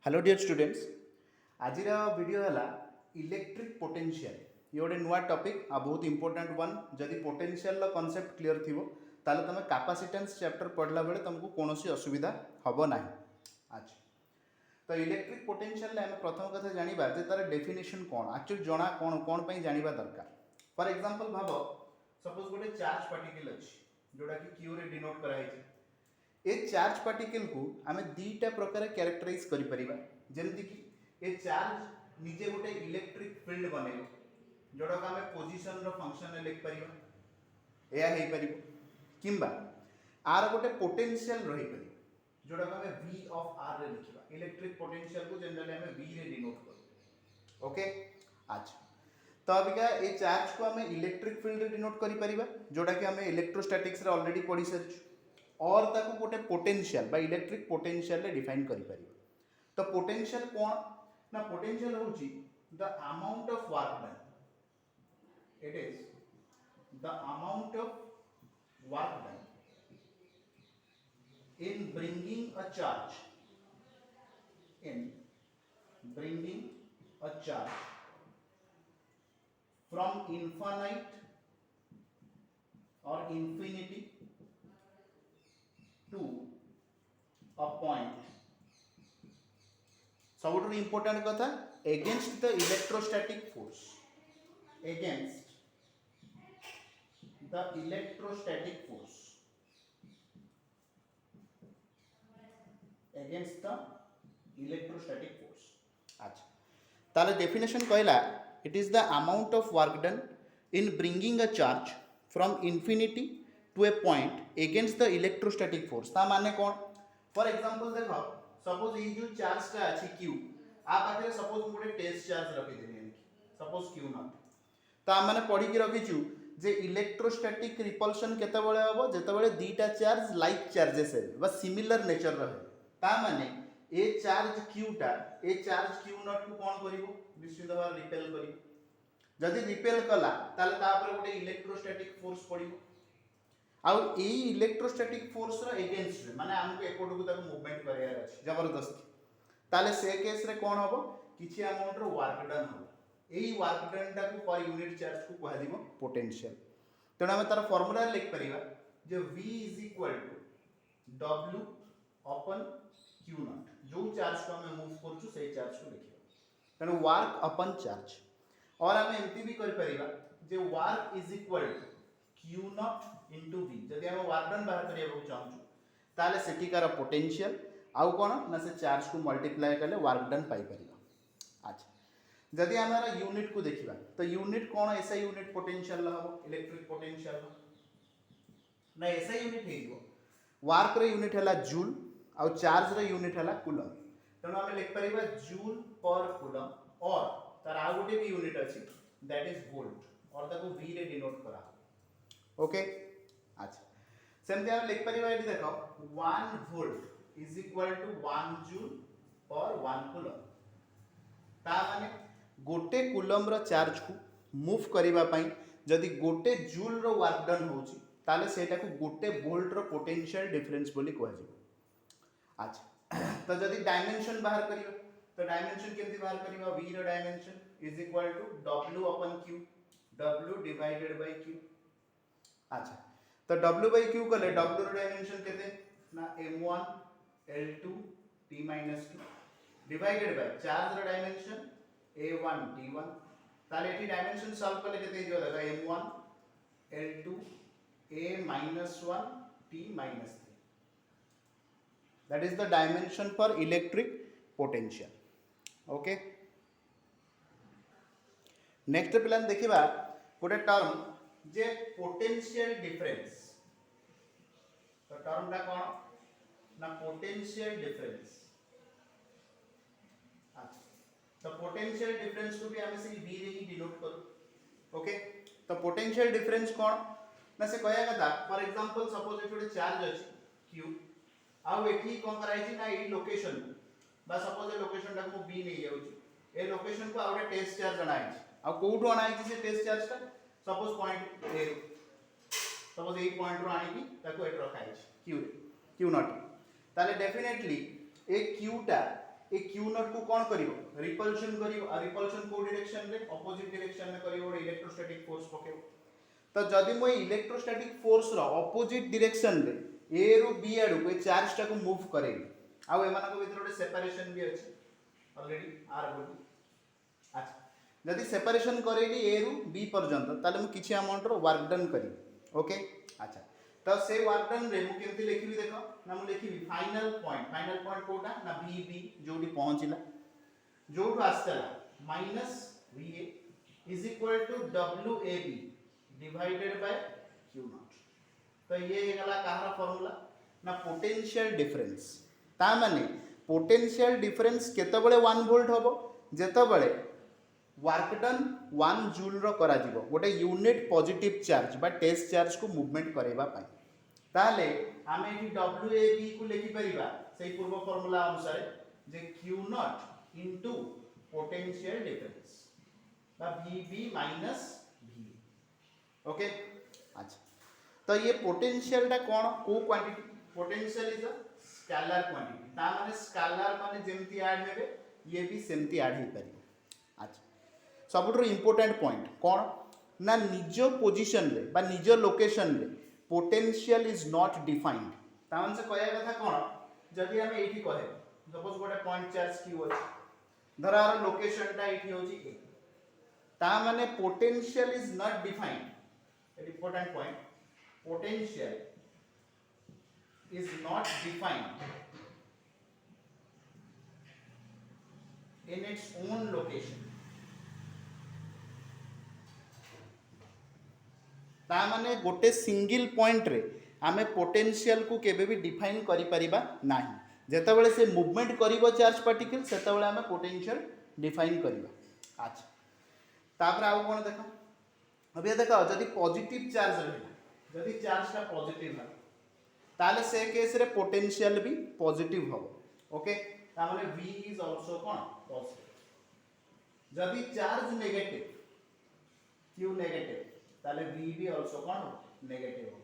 Hello dear students आज video है electric potential ये गोटे नुआ टॉपिक आ बहुत इंपोर्टेंट वन जदि पोटेंशियल कॉन्सेप्ट क्लियर थी ताले तुम कैपेसिटेंस चैप्टर पढ़ला बेले तुमको कौन असुविधा हम ना। अच्छा तो इलेक्ट्रिक पोटेंशियल आम प्रथम कथा जाना जे तार डेफिनेशन कौन एक्चुअली जना कौन कौन जाना दरकार। फॉर एग्जांपल भाव सपोज गोटे चार्ज पार्टिकल अच्छी जोटा कि क्यू रे डिनोट कराई ए चार्ज पार्टिकल को आम दीटा प्रकार क्यारेक्टराइज करिपरिबा जेमति कि ए चार्ज निजे गोटे इलेक्ट्रिक फील्ड बनेबो जोड़ा को आम पोजिशन रो फंक्शन रे लिख परिबा एया हेई परिबो किंबा आर गोटे पोटेंशियल रही परिबो जोड़ा को आम v ऑफ r रे लिखिबा। इलेक्ट्रिक पोटेंशियल को जनरली आम v रे डिनोट करू। ओके अच्छा तो अबिका ए चार्ज को आम इलेक्ट्रिक फील्ड रे डिनोट करि परिबा जोड़ा कि आम इलेक्ट्रोस्टैटिक्स रे ऑलरेडी पढ़ी सारिछु और ताको गोटे पोटेंशियल बा इलेक्ट्रिक पोटेंशियल रे डिफाइन करि परिबा। तो पोटेंशियल कौन ना पोटेंशियल होची the amount of work done it is the amount of work done in bringing a charge from infinite or infinity to a point सबुठ इंपोर्टेंट कथा against the electrostatic force against the electrostatic force against the electrostatic force. अच्छा ताले definition कहला it is the amount of work done in bringing a charge from infinity to a point against the electrostatic force. ता माने कौन for example देखो suppose ये जो charge टा अछि q आ पाखे सपोज गोटे टेस्ट चार्ज रखि देनी सपोज q नॉट तो हम माने पढ़ी के रखिछु जे इलेक्ट्रोस्टैटिक रिपल्शन केते बळे हबो जेते बळे दीटा चार्ज लाइक चार्जेस है बा सिमिलर नेचर रहे ता माने ए चार्ज q टा ए चार्ज q नॉट को कोन करिवो निश्चित भाव रिपेल करिवो जदि रिपेल कला ताले ता पर गोटे इलेक्ट्रोस्टैटिक फोर्स पड़िवो आउ ए इलेक्ट्रोस्टैटिक फोर्स रो अगेंस्ट माने हमको एकोट को ताको मूवमेंट करियार अछि जबरदस्ती ताले से केस रे कोन हबो किछि अमाउंट रो वर्क डन हबो एई वर्क डन टा को पर यूनिट चार्ज को कहा दिबो पोटेंशियल। तेना हम तार फार्मूला लिख परिबा जे v w upon q not जो चार्ज को हम मूव करछु से चार्ज को लिखिबा तेना वर्क अपन चार्ज और हम एमती भी कर परिबा जे work is equal to q naught into v जदि हम वर्क डन बाहर करिया चाहछु ताले सेटिकार पोटेंशियल आउ कोन ना से चार्ज को मल्टीप्लाई करले वर्क डन पाई परिबा। अच्छा जदि हमारा यूनिट को देखिबा तो यूनिट कोन ऐसा यूनिट पोटेंशियल हबो इलेक्ट्रिक पोटेंशियल ना ऐसा यूनिट हेइबो वर्क रे यूनिट हला जूल आउ चार्ज रे यूनिट हला कूलम तनो हम लिख परिबा जूल पर कूलम और तार आ गोटे भी यूनिट अछि दैट इज वोल्ट और ताको v रे डिनोट करा। ओके अच्छा सेमते हम लिख परिबा एठी देखो 1 volt is equal to 1 joule per 1 coulomb ता माने गोटे कूलम रो चार्ज को मूव करिबा पई जदि गोटे जूल रो वर्क डन होची ताले सेटा को गोटे वोल्ट रो पोटेंशियल डिफरेंस बोली कहै छै। अच्छा तो जदि डायमेंशन बाहर करियो तो डायमेंशन केमति बाहर करियो v रो dimension is equal to w अपन q w divided by q। अच्छा तो w बाय q कले w रो डायमेंशन केते ना m1 l2 t - 2 divided by charge रो डायमेंशन a1 t1 ताले एठी डायमेंशन सॉल्व करले केते जो देखा m1 l2 a -1 t - 3 that is the dimension for electric potential। Okay next plan देखिबा गोटे टर्म जे पोटेंशियल डिफरेंस तो टर्म टा कोन ना पोटेंशियल डिफरेंस। अच्छा तो पोटेंशियल डिफरेंस को भी हम से v रे ही डिनोट करू। ओके तो पोटेंशियल डिफरेंस कोन ना से कहया कथा फॉर एग्जांपल सपोज एठो चार्ज अछि q आउ एठी कोन कराई छी ना ई लोकेशन बा सपोज ए लोकेशन टा को b नै जाउची ए लोकेशन को आउटे टेस्ट चार्ज बनाई छी आ कोठो अनाई छी से टेस्ट चार्ज टा suppose point A suppose a point रो आनी की ताको एट रखाई छी q नॉट ताले डेफिनेटली ए q टा ए क्यू नॉट को कौन करिवो रिपल्शन करिवो आ रिपल्शन को डायरेक्शन रे ऑपोजिट डायरेक्शन में करिवो इलेक्ट्रोस्टैटिक फोर्स पकेबो तो जदि मो इलेक्ट्रोस्टैटिक फोर्स रो ऑपोजिट डायरेक्शन रे ए रु बी आडू को चार्ज टा को मूव करेगी आ एमानक भीतर गोटे सेपरेशन भी अछि ऑलरेडी आर बोली अच्छा जदि सेपरेशन करेली ए रु बी पर्यंत ताले मु किछि अमाउंट रो वर्क डन करी ओके अच्छा तो से वर्क डन रे मु केमति लिखिबी देखो ना मु लिखिबी फाइनल पॉइंट कोटा ना बी बी जोडी पहुंचला जोडू आस्तला minus VA is equal to WAB divided by Q naught तो ये गला कहार फार्मूला ना पोटेंशियल डिफरेंस ता माने पोटेंशियल डिफरेंस केतबेले 1 वोल्ट होबो जेतबेले वर्क डन 1 जूल रो करा जिवो गोटे यूनिट पॉजिटिव चार्ज बा टेस्ट चार्ज को मूवमेंट करेबा पाई ताले आमे एठी WAB को लिखि परिबा सेही पूर्व फार्मूला अनुसार जे Q naught into potential difference बा VB माइनस VA ओके अच्छा तो ये पोटेंशियल टा कोन को quantity potential is a scalar quantity ता माने स्केलर माने जेमति ऐड हेबे ये भी सेमति ऐड हे परिबो अच्छा सबुठो इंपोर्टेंट पॉइंट कौन ना निज पोजिशन रे बा निज लोकेशन रे पोटेंशियल इज नॉट डिफाइंड तान से कहया कथा कौन जदि हम एठी कहे सपोज गोटे पॉइंट चार्ज क्यू अछि धर आर लोकेशन टा एठी होची ए ता माने potential is not defined important point potential is not defined in its own location ता माने गोटे सिंगल पॉइंट रे आमे पोटेंशियल को केबे भी डिफाइन करि परिबा नाही जेतेबेले से मूवमेंट करिवो चार्ज पार्टिकल सेतेबेले आमे पोटेंशियल डिफाइन करिबा अच्छा तापर आउ कोन देखो अबे देखो जदि पॉजिटिव चार्ज रहला जदि चार्ज का पॉजिटिव है ताले से केस रे पोटेंशियल भी पॉजिटिव हो ओके ता माने V is also cone positive जदि चार्ज नेगेटिव Q नेगेटिव ताले V भी आल्सो कोन नेगेटिव हो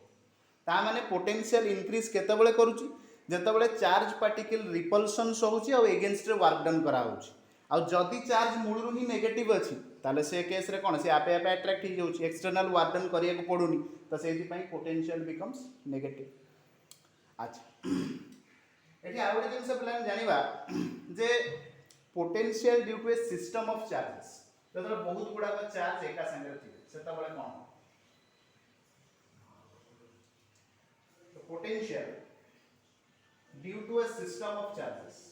ता माने पोटेंशियल इंक्रीज केतेबेले करूची जेतेबेले चार्ज पार्टिकल रिपल्शन होउची आ एगेंस्ट रे वर्क डन करा होउची आ जदी चार्ज मूलरू ही नेगेटिव अछि ताले से केस रे कोन से आपे आपे अट्रैक्ट ही जाउची एक्सटर्नल वर्क डन करिया को पडुनी तो सेहि पई पोटेंशियल बिकम्स नेगेटिव अच्छा एठी आउटे जिंस प्लान जानिबा जे potential due to a system of charges तदर बहुत गुडा का चार्ज एका संगे थिबे सेता बळे कोन तो potential due to a system of charges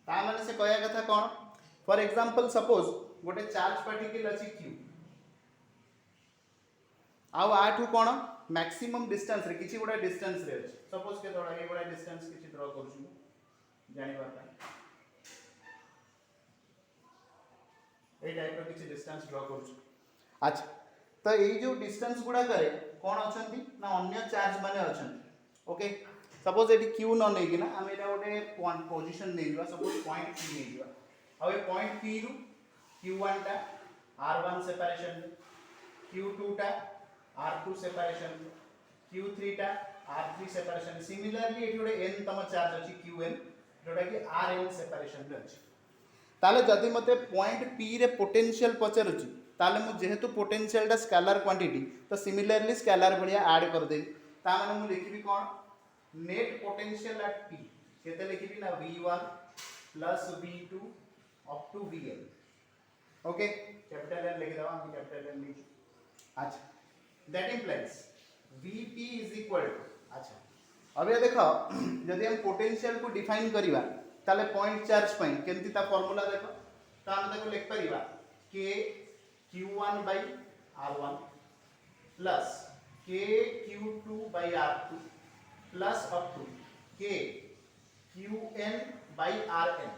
ता माने से कहया कथा कोन फॉर एग्जांपल सपोज गोटे चार्ज पार्टिकल अछि Q आउ आठू कोन मैक्सिमम डिस्टेंस रे किछि गोटे डिस्टेंस रे अछि सपोज के थोड़ा ए गोटे डिस्टेंस किछि ड्रा करू जानि बात ए टाइप रो किछि डिस्टेंस ड्रा करू अच्छा तो ए जो डिस्टेंस गुडा करे कोन अछंती ना अन्य चार्ज माने अछंती ओके सपोज एटी Q न नै कि ना हम एटा गोटे पोजीशन नै दिबा सपोज पॉइंट P नै दिबा आ ए पॉइंट P रु Q1 टा R1 सेपरेशन Q2 टा R2 सेपरेशन Q3 टा R3 सेपरेशन सिमिलरली एटी गोटे n तम चार्ज अछि Qn जोटा कि Rn सेपरेशन रे अछि ताले जदि मते पॉइंट P रे पोटेंशियल पचरुछि ताले मु जेहेतु पोटेंशियल टा स्केलर क्वांटिटी तो सिमिलरली स्केलर बढ़िया ऐड कर दे ता माने मु लिखिबी कोन नेट पोटेंशियल एट P केते लिखिबी ना V1 plus V2 up to Vn okay capital N लिख दवा हम कैपिटल N लिख अच्छा that implies Vp is equal to अच्छा अब ये देखो यदि हम पोटेंशियल को डिफाइन करिवा ताले पॉइंट चार्ज पई केमति ता फार्मूला देखो ता हम देखो लिख परिबा k q1 by r1 plus k q2 by r2 plus up to k qn by rn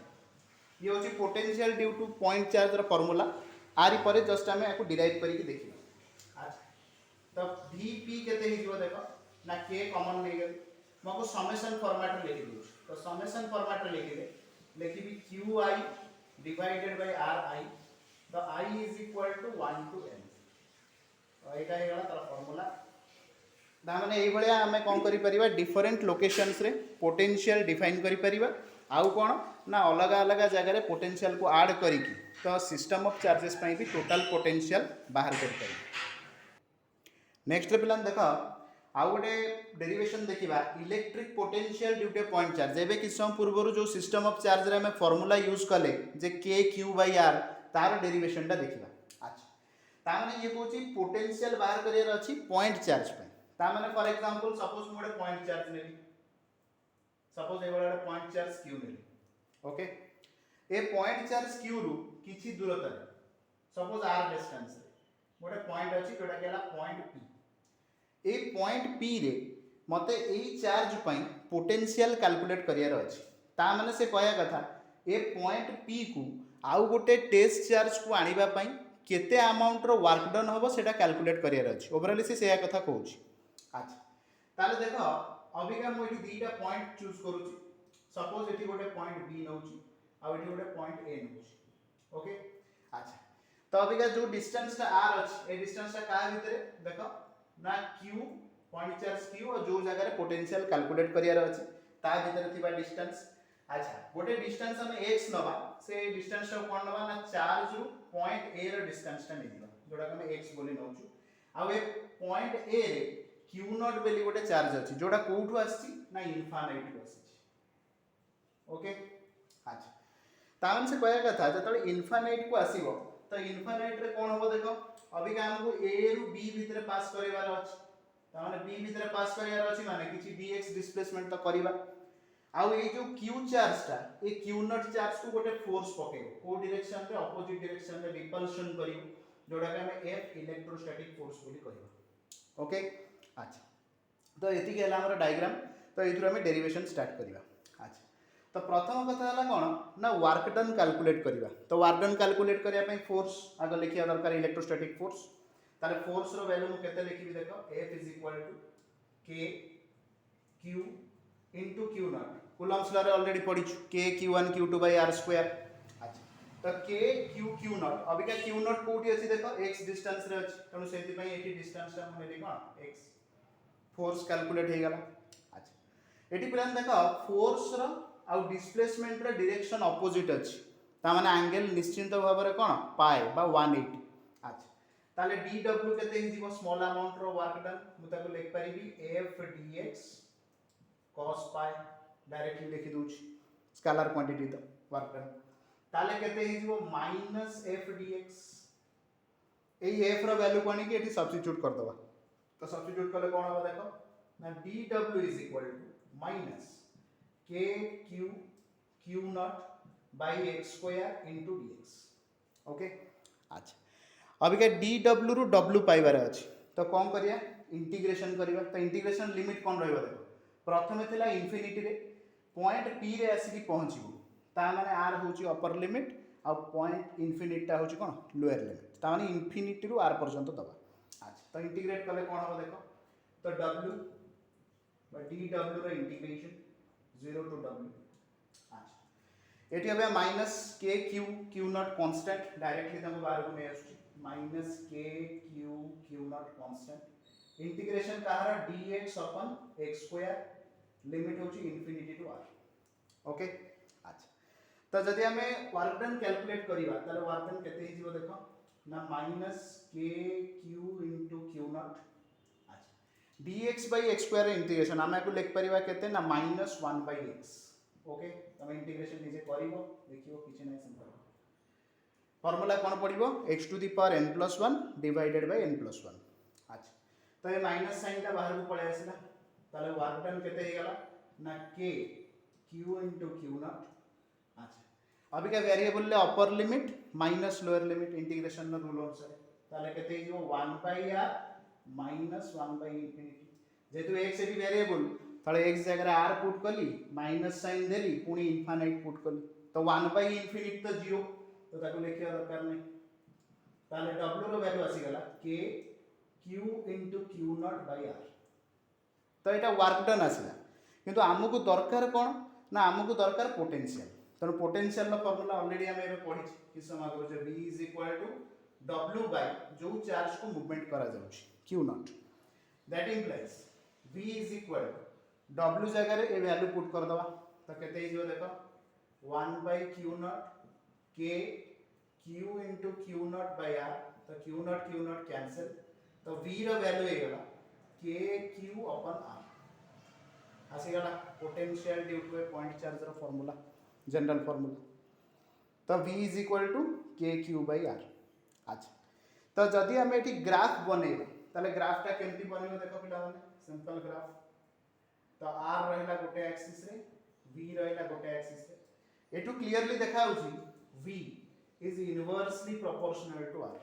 ये होची potential due two point charge रा फार्मूला आरी परे जस्ट हमें याको डिराइव करिके देखिबा अच्छा तो vp केते हिजो देखो ना k कॉमन ले गेल मको समेशन फॉर्मेट रे लिखि दउ तो समेशन फॉर्मेट रे लिखिले लिखिबी qi डिवाइडेड बाय ri तो I is equal to 1 to n एटा हे गला तार फार्मूला दा माने एई भलिया हमें कोन करि परिबा डिफरेंट लोकेशंस रे पोटेंशियल डिफाइन करि परिबा आउ कोन ना अलग अलग जगह रे पोटेंशियल को ऐड करी की तो सिस्टम ऑफ चार्जेस पई भी टोटल पोटेंशियल बाहर करि परिबा नेक्स्ट रे पिलान देखो आउ गोटे डेरिवेशन देखा electric potential due two point charge एवं किस समय पूर्व जो सिस्टम ऑफ चार्ज रे हमें फॉर्मूला यूज कले जे के क्यू बाई आर तार डेरिवेशन टा देखा अच्छा ताने ये कहूँ पोटेंशियल बाहर करियर अछि पॉइंट चार्ज पे ताने फॉर एग्जांपल सपोज मु गोटे पॉइंट चार्ज नेली सपोज ए गोटे पॉइंट चार्ज क्यू नेली ओके ए पॉइंट चार्ज क्यू रु किछि दूरता सपोज आर डिस्टेंस रे गोटे पॉइंट अछि जोटा केला point P A point P रे मते एई चार्ज पई पोटेंशियल कैलकुलेट करियर अछि ता माने से कहया कथा ए पॉइंट पी को आउ गोटे टेस्ट चार्ज को आनिबा पई केते अमाउंट रो वर्क डन होबो सेटा कैलकुलेट करियर अछि ओवरऑल से सेया कथा कहूची अच्छा ताले देखो अबिका मु एठी दीटा पॉइंट चूज करूची सपोज एठी गोटे पॉइंट बी नउची आ एठी गोटे पॉइंट ए नउची ओके अच्छा तो अबिका जो डिस्टेंस ता आर अछि ए डिस्टेंस ता का भितरे देखो ना q पॉइंट चार्ज q और जो जगह रे पोटेंशियल कैलकुलेट करियर अछि ता भीतर थिबा डिस्टेंस अच्छा गोटे डिस्टेंस हम x नबा से डिस्टेंस टा कोन नबा ना चार्ज रु पॉइंट a रो डिस्टेंस टा नेदिबा जोडा हम x बोली नउछु आ ए पॉइंट a रे q नॉट बेली गोटे चार्ज अछि जोडा कोठु आछि ना इनफाइनाइट को आछि ओके अच्छा तान से कहया कथा जतले इनफाइनाइट को आसीबो तो इनफाइनाइट रे कोन होबो देखो अभी हमको a रु b भीतर पास करिवार अछि ताने b भीतर पास करिवार अछि माने किछि dx डिस्प्लेसमेंट तो करिबा आउ ए जो q चार्ज ता ए q नॉट चार्ज को गोटे फोर्स पकेबो को डायरेक्शन रे अपोजिट डायरेक्शन रे रिपल्शन करिवो जोडा के हम f इलेक्ट्रोस्टैटिक फोर्स बोली कहिबा ओके अच्छा तो एति के हला हमर डायग्राम तो एथुर हम डेरिवेशन स्टार्ट करिबा अच्छा तो प्रथम कथा हला कोन ना वर्क डन कैलकुलेट करिबा तो वर्क डन कैलकुलेट करिया पई फोर्स आगे लिखिया दरकार इलेक्ट्रोस्टैटिक फोर्स ताले फोर्स रो वैल्यू मु केते लिखिबि देखो F is equal to K Q into Q naught Coulomb's law रे ऑलरेडी पढ़ी छु K Q1 Q2 bye r square अच्छा तो K Q नॉट अभी का Q नॉट कोठी अछि देखो x डिस्टेंस रे अछि तनु सेति पई एठी डिस्टेंस ता मने लिखो x फोर्स कैलकुलेट हे गला अच्छा एठी प्लान देखो फोर्स रो आ डिस्प्लेसमेंट रो डायरेक्शन अपोजिट अछि ता माने एंगल निश्चित भाव रे कोन पाई बा 180 अच्छा ताले dw केते हिजिबो स्मॉल अमाउंट रो वर्क डन मु ताको लिख परिबी f dx cos pi directly लिखि दोछि scalar quantity the work done ताले केते हिजिबो माइनस f dx एई f रो वैल्यू कोनी कि एठी सब्स्टिट्यूट कर दबा तो सब्स्टिट्यूट करले कोन होबा देखो ना dw is equal to minus k q q naught by x square into dx okay अच्छा अभी का dw रु w पाइबार अछि तो कोन करिया इंटीग्रेशन करिवा तो इंटीग्रेशन लिमिट कोन रहइबो देखो प्रथमे थिला इंफिनिटी रे पॉइंट p रे आसी पहुंचीबो ता माने r होची अपर लिमिट आ पॉइंट इंफिनिटी ता होची कोन लोअर लिमिट ता माने इंफिनिटी रु r पर्यंत दबा अच्छा तो इंटीग्रेट करले कोन हो देखो तो w बाय dw रो इंटीग्रेशन 0 टू w अच्छा एटी अब minus k q naught constant directly तम बाहर को नै आछी minus k q naught constant integration कहार dx अपन x स्क्वायर लिमिट होची इंफिनिटी टू r ओके अच्छा तो जदि हमें वर्क डन कैलकुलेट करिवा ताले वर्क डन केते हिजिबो देखो ना माइनस k q नॉट अच्छा dx x स्क्वायर इंटीग्रेशन हमें को लिख परिवा केते ना माइनस 1 x ओके तमे इंटीग्रेशन निजे करिवो देखिवो किछ नै सिंपल फार्मूला कोन पड़िबो x to the power n+1 divided by n+1 अच्छा तो ये माइनस साइन ता बाहर को पळे आसिला ताले वर्क डन केते हे गला ना k q नॉट अच्छा अभी का वेरिएबल ले upper limit minus lower limit integration न रूल अनुसार ताले केते हिजो 1/r माइनस 1/इंफिनिटी जेतु x एटी वेरिएबल ताले x जगह r पुट कली माइनस साइन देली पुनी इनफाइनाइट पुट कली तो 1/इंफिनिटी तो 0 तो ताको लिखिया दरकार नै ताले w रो वैल्यू आसी गला k q naught by r तो एटा वर्क डन आसीला किंतु हमकु दरकार कोन ना हमकु दरकार पोटेंशियल तेणु पोटेंशियल फॉर्मूला ऑलरेडी आम एबे पढ़ी कि समय आगे V is equal to W by जो चार्ज को मूवमेंट करा जाउछि Q naught that implies V is equal to W जगह रे ए वैल्यू पुट कर दवा तो केते हिजो देखो 1 by Q naught K Q into Q naught by R तो Q नॉट कैंसिल तो V रो वैल्यू हे गला K Q upon R आसीगला potential due to a point charge रो फार्मूला जनरल फार्मूला तो V is equal to K Q by R. अच्छा तो जदि आम ये ग्राफ बनइबा ताले ग्राफटा केमती बनइबो देखो पिला माने सिंपल ग्राफ तो R रहिला गोटे एक्सिस रे V रहिला गोटे एक्सिस रे एटू क्लियरली देखा होची V is inversely proportional to R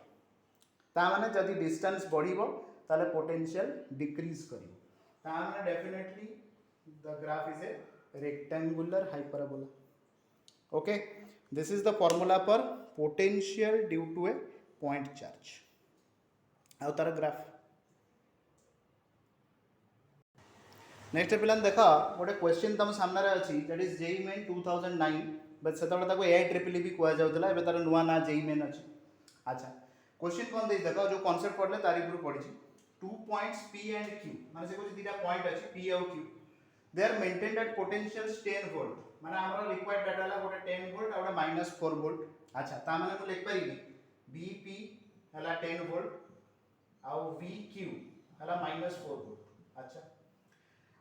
ता माने जदि डिस्टेंस बढ़िबो ताले पोटेंशियल डिक्रीज करिवो ता माने definitely the graph is a rectangular hyperbola. Okay, this is the formula for potential due to a point charge. आउ तार ग्राफ नेक्स्ट पिलान देखा गोटे क्वेश्चन तुम सामने अच्छी that is JEE Main 2009 but सेतबेले ताको AIEEE भी कह जाउतला एबे तार नुवा ना जेई मेन अछि। अच्छा क्वेश्चन कोन दे देखा जो कांसेप्ट पढ़ले तारी गुरु पढ़ी 2 पॉइंट्स P एंड Q माने से कुछ दीटा पॉइंट अछि P और Q they are maintained at potentials 10 volt माने हमरा रिक्वायर्ड डाटा ला गोटे 10 volt और -4 volt। अच्छा ता माने मु लिख परिबी Bp हला 10 volt और Vq हला -4 volt। अच्छा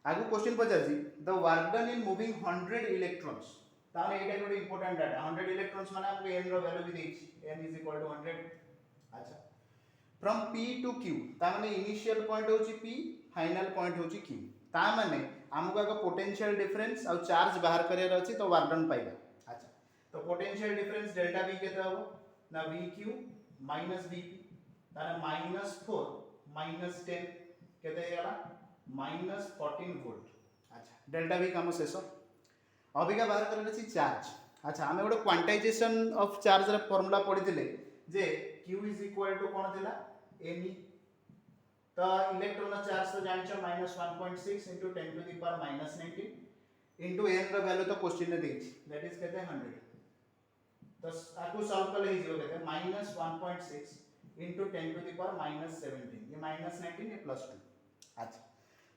आगु क्वेश्चन पचार जी the work done in moving 100 electrons ता माने एटा गोटे इंपोर्टेंट डाटा 100 इलेक्ट्रॉन्स माने हमको n रो वैल्यू भी देछि n = 100। अच्छा फ्रॉम P टू Q ता माने इनिशियल पॉइंट होची P फाइनल पॉइंट होची Q ता माने हमको आगे पोटेंशियल डिफरेंस और चार्ज बाहर करियर अछि तो वर्क डन पाइबा। अच्छा तो पोटेंशियल डिफरेंस डेल्टा V केते हो ना Vq माइनस Vp ताने -4 -10 केते हेला -14 वोल्ट। अच्छा डेल्टा V काम शेष अबिका बाहर करले छी चार्ज। अच्छा हमें गोटे क्वांटाइजेशन ऑफ चार्ज रे फार्मूला पढिथिले जे Q इज इक्वल टू कोन थिला Ne तो इलेक्ट्रॉन चार्ज तो जानछो -1.6 into 10 to the power -19 into n रो वैल्यू तो क्वेश्चन ने देछि दैट इज केते 100 तो आकु सॉल्व करले हिजो केते -1.6 into 10 to the power -17 ये -19 ये +2। अच्छा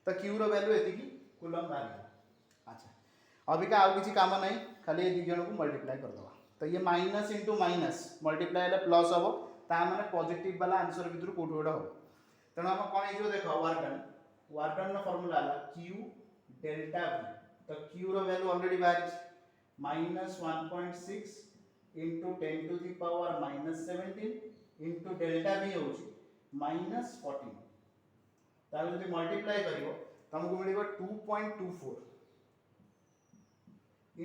तो q रो वैल्यू एति की कूलम बारी। अच्छा अभी का आउ किछि काम नै खाली ए दि जण को मल्टीप्लाई कर दवा तो ये माइनस इंटू माइनस मल्टीप्लाई ले प्लस हबो ता माने पॉजिटिव वाला आंसर भितर कोठो गोडा हो तेणु हम कौन हो देखो work done formula Q delta V तो Q रो वैल्यू ऑलरेडी बाहर -1.6 into 10 to the power -17 into delta V होची -14 ताले जदि मल्टीप्लाई करिवो तुमको मिलिबो 2.24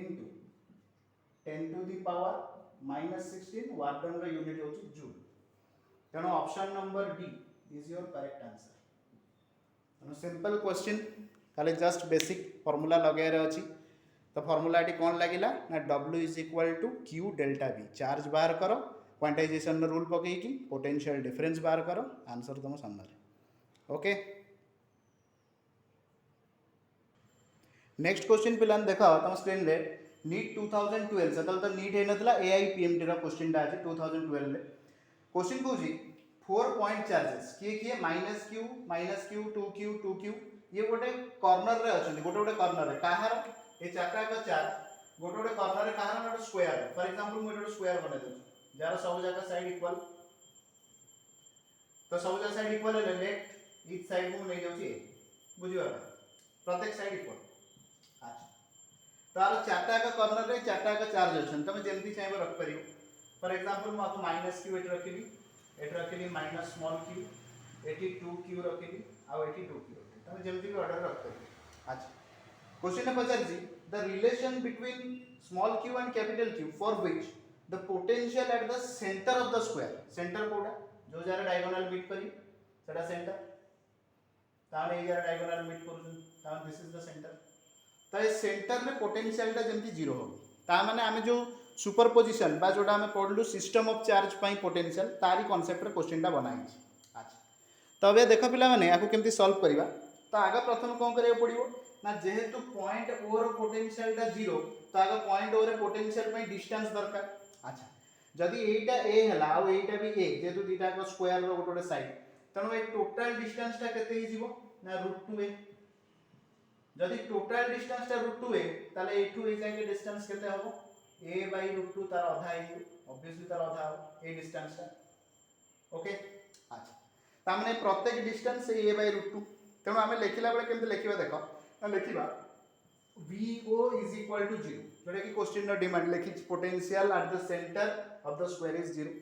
into 10 to the power -16 work done रो यूनिट होची जूल तेणु option number D is your correct answer। तो सिंपल क्वेश्चन खाली जस्ट बेसिक फार्मूला लगाएर अछि तो फार्मूला एटी कोन लागिला ना W is equal to Q delta V charge बाहर करो क्वांटाइजेशन रूल पकई की पोटेंशियल डिफरेंस बाहर करो आंसर तुम सामने। ओके नेक्स्ट क्वेश्चन पिलान देखा तुम स्क्रीन रे नीट 2012 सेतल तो नीट हे नथला AIPMT रा क्वेश्चन दा अछि 2012 रे क्वेश्चन कोजी 4 पॉइंट चार्जेस किए किए -q 2q ये गोटे कॉर्नर रे अछन गोटे गोटे कॉर्नर रे काहार ए चारटा का चार्ज गोटे गोटे कॉर्नर रे काहार गोटे स्क्वायर फॉर एग्जांपल मु गोटे स्क्वायर बना दउ जार सब जगह साइड इक्वल तो सब जगह साइड इक्वल है लेफ्ट ईच साइड मु नै जाउची बुझिबा प्रत्येक साइड इक्वल। अच्छा तार चारटा का कॉर्नर रे चारटा का चार्ज अछन तमे जेमती चाहेबो रख परियो फॉर एग्जांपल मु आपको -q एट रखिली एट रखिली -q एटी 2q रखिली आ एटी 2q तमे जेमती भी ऑर्डर रख परियो। अच्छा क्वेश्चन ने पचार जी the relation between small q and capital Q for which the potential at the center of the square center कोडा जो जारे डायगोनल मीट करी सेटा सेंटर ताने ए जारे डायगोनल मीट करू ताने दिस इज द सेंटर तो ए सेंटर में पोटेंशियल टा जेमती 0 हो ता माने आमे जो सुपरपोजिशन बा जोटा आमे पढलु सिस्टम ऑफ चार्ज पई पोटेंशियल तारी कांसेप्ट रे क्वेश्चन टा बनाई। अच्छा तबे देखो पिला माने आको केमती सॉल्व करिवा तो आगे प्रथम कोन करिया पड़िबो ना जेहेतु पॉइंट ओ रो पोटेंशियल टा 0 तो आगे पॉइंट ओ रे पोटेंशियल पे डिस्टेंस दरकार। अच्छा जदि एटा ए हला आ एटा भी ए जेहेतु दीटा को स्क्वायर रो गोटे साइड तनो ए टोटल डिस्टेंस टा केते ही जीवो ना √2a जदि टोटल डिस्टेंस टा √2a ताले एठू ए जाके डिस्टेंस केते हबो a √2 तार आधा है ऑब्वियसली तार आधा हो ए डिस्टेंस टा ओके। अच्छा ता माने प्रत्येक डिस्टेंस ए √2 तेणु आम लिखला बेले केमती लिखा देख ना लिखा VO इज इक्वल टू 0 जोटा कि क्वेश्चन डिमांड लिखी potential at the center of the square is 0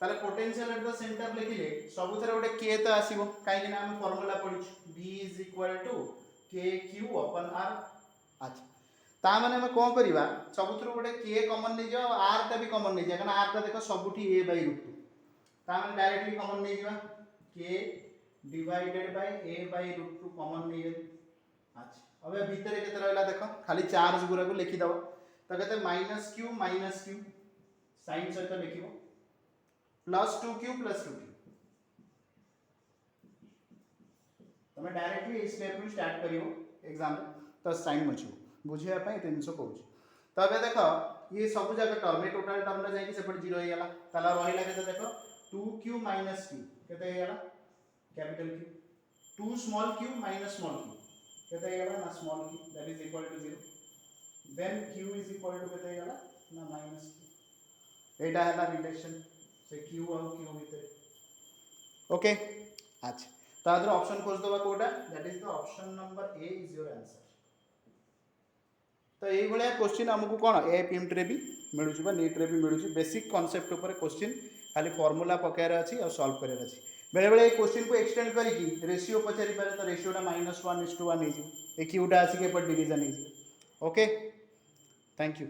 ताले पोटेंशियल एट द सेंटर लिखिले सबुथरे गोटे k तो आसीबो काहे ना हम फार्मूला पढिछ V is equal to KQ upon R। अच्छा ता माने हम कोन करबा सबुथरे गोटे k कॉमन नै जाओ R ता भी कॉमन नै जाय कारण R ता देखो सबुठी a/√2 ता माने डायरेक्टली कॉमन नै जावा k divided by a/√2 common नै जाय। अच्छा अबे भीतर केते रहला देखो खाली चार्ज गुरा को लिखि दबो तो केते -q साइन सहित लिखिबो +2q + 2q तमे डायरेक्टली इस स्टेप में स्टार्ट करिवो एग्जाम तो साइन मछिबो बुझिया पई 300 कहूची। तो अबे देखो ये सब जगह टर्म ए टोटल टर्म ला जाई कि सेपट 0 हे गेला ताला रहिला केते देखो 2q - q केते हे गेला capital Q 2 small q - small q केते हे गेला ना small q that is equal to 0 then q is equal to केते हे गेला ना -q एटा हैला रिलेशन से q और q भीतर ओके। अच्छा तो आदर ऑप्शन खोज दबा कोटा that is the option number A is your answer. तो यही भाया क्वेश्चन आमको कौन एपीएमटी रे भी मिलूँ नीट रे भी मिलूँ बेसिक कॉन्सेप्ट ऊपर क्वेश्चन खाली फॉर्मूला पकायर अच्छी और सॉल्व करार अच्छी बेले बेले क्वेश्चन को एक्सटेंड करके रेशियो पचारि पारे तो रेशियोटा -1:1 ए क्यूटा आसिक डिविजन हो ओके थैंक यू।